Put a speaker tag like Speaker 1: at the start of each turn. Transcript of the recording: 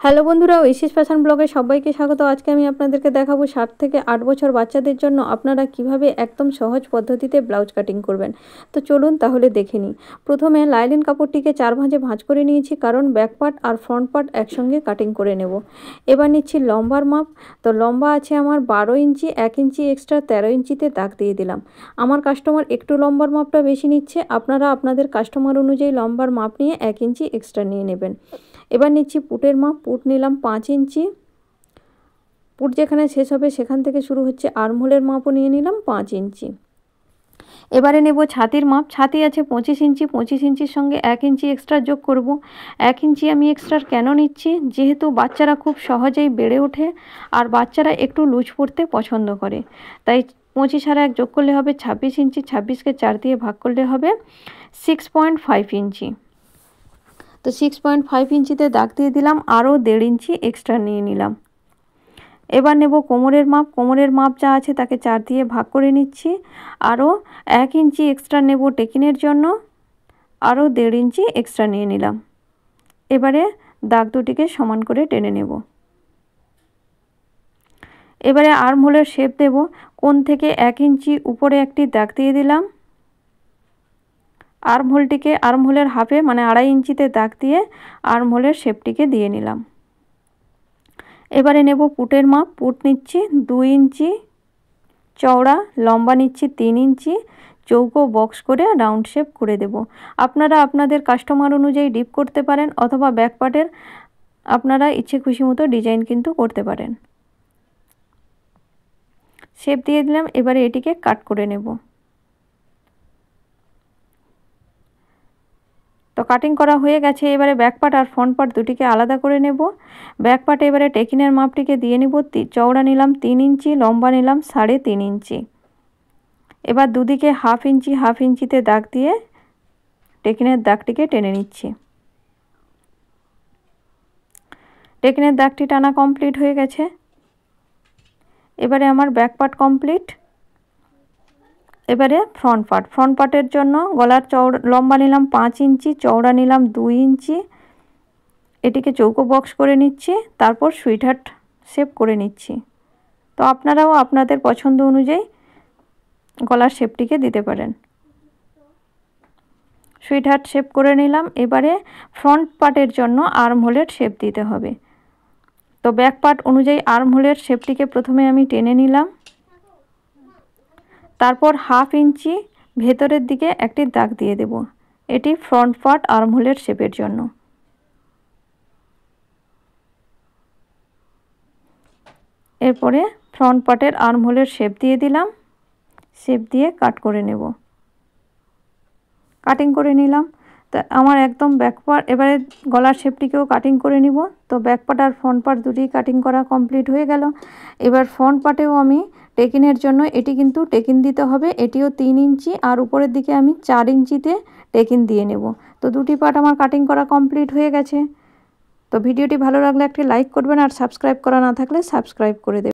Speaker 1: Hello বন্ধুরা, ঐশিস fashion ব্লগে সবাইকে স্বাগত। আজকে আমি আপনাদেরকে দেখাবো 7 থেকে 8 বছর বাচ্চাদের জন্য আপনারা কিভাবে একদম সহজ পদ্ধতিতে ব্লাউজ কাটিং করবেন। তো চলুন তাহলে দেখে নিই। প্রথমে লাইলিন কাপড়টিকে 4 ভাঁজে ভাঁজ করে নিয়েছি, কারণ ব্যাক পার্ট আর ফ্রন্ট পার্ট একসঙ্গে কাটিং করে নেব। এবার নিচ্ছি লম্বার মাপ। তো লম্বা আছে আমার 12 ইঞ্চি, 1 ইঞ্চি এক্সট্রা 13 ইঞ্চিতে দাগ দিয়ে দিলাম। আমার কাস্টমার একটু লম্বার মাপটা বেশি নিচ্ছে, আপনারা আপনাদের কাস্টমার অনুযায়ী লম্বার মাপ নিয়ে 1 ইঞ্চি এক্সট্রা নিয়ে নেবেন। এবার নিচ্ছি পুটের মাপ। পুট নিলাম 5 ইঞ্চি। পুট যেখানে শেষ হবে সেখান থেকে শুরু হচ্ছে আর্মহোলের মাপও নিয়ে নিলাম 5 ইঞ্চি। এবারে নেব ছাতির মাপ। ছাতি আছে 25 ইঞ্চি, 25 ইঞ্চির সঙ্গে 1 ইঞ্চি এক্সট্রা যোগ করব। 1 ইঞ্চি আমি এক্সট্রা কেন নিচ্ছি, যেহেতু বাচ্চারা খুব সহজেই বেড়ে ওঠে আর বাচ্চারা একটু লুজ পড়তে পছন্দ করে, তাই 25 আর 1 যোগ করলে হবে 26 ইঞ্চি। 26কে 4 দিয়ে ভাগ করলে হবে 6.5 ইঞ্চি। তো 6.5 ইঞ্চিতে দাগ দিয়ে দিলাম, আরও 1.5 ইঞ্চি এক্সট্রা নিয়ে নিলাম। এবার নেব কোমরের মাপ। কোমরের মাপ যা আছে তাকে 4 দিয়ে ভাগ করে নিচ্ছি, আরও 1 ইঞ্চি এক্সট্রা নেব টেকিনের জন্য, আরও 1.5 ইঞ্চি এক্সট্রা নিয়ে নিলাম। এবারে দাগ দুটিকে সমান করে টেনে নেব। এবারে আর্মহোলের শেপ দেব। কোণ থেকে 1 ইঞ্চি উপরে একটি দাগ দিয়ে দিলাম। আর্মহোলটিকে আর্মহোলের হাফে মানে 2.5 ইঞ্চিতে দাগ দিয়ে আর্মহোলের শেপটিকে দিয়ে নিলাম। এবারে নেব পুটের মাপ। পুট নিচ্ছি 2 ইঞ্চি চওড়া, লম্বা নিচ্ছি 3 ইঞ্চি, চৌকো বক্স করে রাউন্ড শেপ করে দেব। আপনারা আপনাদের কাস্টমার অনুযায়ী ডিপ করতে পারেন, অথবা ব্যাক পার্টের আপনারা ইচ্ছে খুশি মতো ডিজাইন কিন্তু করতে পারেন। শেপ দিয়ে দিলাম। এবারে এটিকে কাট করে নেব। তো কাটিং করা হয়ে গেছে। এবারে ব্যাক পার্ট আর ফ্রন্ট পার্ট দুটিকে আলাদা করে নেব। ব্যাক পার্টে এবারে টেকিনের মাপটিকে দিয়ে নিব। চওড়া নিলাম 3 ইঞ্চি, লম্বা নিলাম 3.5 ইঞ্চি। এবার দুদিকে হাফ ইঞ্চিতে দাগ দিয়ে টেকিনের দাগটিকে টেনে নিচ্ছি। টেকিনের দাগটি টানা কমপ্লিট হয়ে গেছে। এবারে আমার ব্যাক পার্ট কমপ্লিট। এবারে ফ্রন্ট পার্টের জন্য গলার লম্বা নিলাম 5 ইঞ্চি, চওড়া নিলাম 2 ইঞ্চি। এটিকে চৌকো বক্স করে নিচ্ছি, তারপর সুইট হার্ট শেপ করে নিচ্ছি। তো আপনারাও আপনাদের পছন্দ অনুযায়ী গলার শেপটিকে দিতে পারেন। সুইট হার্ট শেপ করে নিলাম। এবারে ফ্রন্ট পার্টের জন্য আর্মহোলের শেপ দিতে হবে। তো ব্যাক পার্ট অনুযায়ী আর্মহোলের শেপটিকে প্রথমে আমি টেনে নিলাম, তারপর হাফ ইঞ্চি ভেতরের দিকে একটি দাগ দিয়ে দেব। এটি ফ্রন্ট পার্ট আর্মহোলের শেপের জন্য। এরপরে ফ্রন্ট পার্টের আর্মহোলের শেপ দিয়ে দিলাম। শেপ দিয়ে কাট করে নেব। কাটিং করে নিলাম। তা আমার একদম ব্যাক পার্ট, এবারে গলার শেপটিকেও কাটিং করে নিব। তো ব্যাক পার্ট আর ফ্রন্ট পার্ট দুটি কাটিং করা কমপ্লিট হয়ে গেল। এবার ফ্রন্ট পার্টেও আমি টেকিনের জন্য এটি কিন্তু টেকিন দিতে হবে। এটিও 3 ইঞ্চি, আর উপরের দিকে আমি 4 ইঞ্চিতে টেকিন দিয়ে নেব। তো দুটি পার্ট আমার কাটিং করা কমপ্লিট হয়ে গেছে। তো ভিডিওটি ভালো লাগলে একটি লাইক করবেন, আর সাবস্ক্রাইব করা না থাকলে সাবস্ক্রাইব করে দেবেন।